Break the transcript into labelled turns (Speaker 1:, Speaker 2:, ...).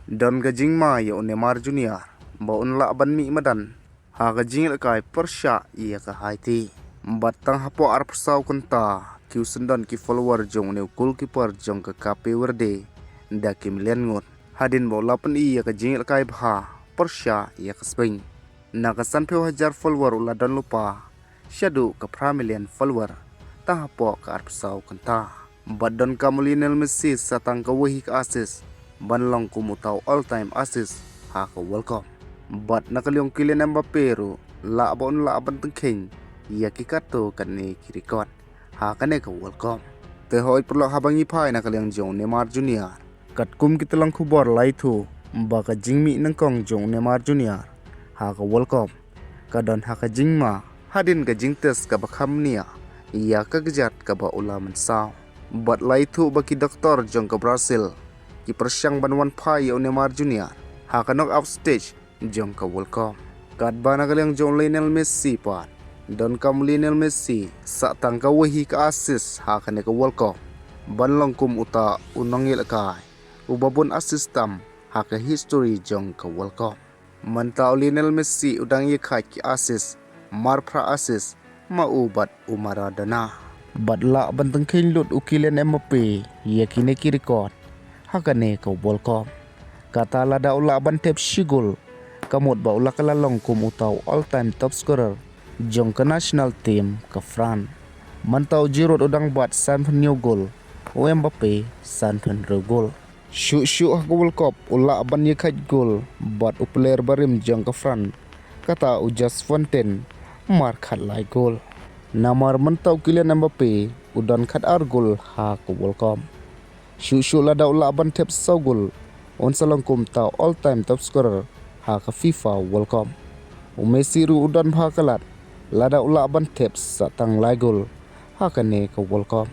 Speaker 1: Don gajing ma ya Neymar Junior ba un la ban mi madan ha gajing la kai persya ia ka haiti batang hapo ar persau kunta kiu sendon ki follower jong ne goalkeeper jong ka kape werde da kim len ngot hadin bo lapan ia ka jing la kai bha persya ia ka Spain na ka san peu hajar follower ula dan lupa syadu ka pramilian follower ta hapo ka ar persau kunta badon ka Lionel Messi satang ka wahi ka assist banlong kumutaw all-time assist ha ka World Cup. But nakaliong Kylian Mbappe ro laban tengking ya kikato kani kirikot ha kane ka World Cup. Te hoy perlo habang ipai nakaliong jong Neymar Junior. Kat kum kitalang kubor laitu baka jingmi nangkong jong Neymar Junior ha ka World Cup. Kadon ha ka jingma hadin ka jingtes ka bakam niya ya ka gejat ka ba ulaman saw. But laitu baki doktor jong ka Brazil ki persyang banwan pai o Neymar Junior ha ka knock out stage jong ka World Cup. Kat ba nakaliang jong Lionel Messi pat don kam Lionel Messi sa tang ka wahi ka assist ha ka ne ka World Cup banlong kum uta unang ilakay ubabon assist tam ha ka history jong ka World Cup. Mantao Lionel Messi udang yikai ki assist marpra assist maubat umaradana badla banteng kinlut Kylian Mbappe yakine ki record hakane ka World Cup. Kata lada ula bantep shigol kamot ba ula kalalong kumutaw all-time top scorer jong ka national team ka France. Mantaw Giroud udang bat sanpan new goal o Mbappe sanpan ro goal. Shu ha ka World Cup ula ban yikat goal bat u player barim jong ka France kata u Just Fontaine mar khat lai goal. Namar mantaw Kylian Mbappe udan khat ar goal ha ka World Cup. Shu lada ula ban tep sagul on salong kumta all-time top scorer ha ka FIFA World Cup. Messi ru udan bha kalat lada ula ban tep sa tang lai gol ha ka ne ka World Cup.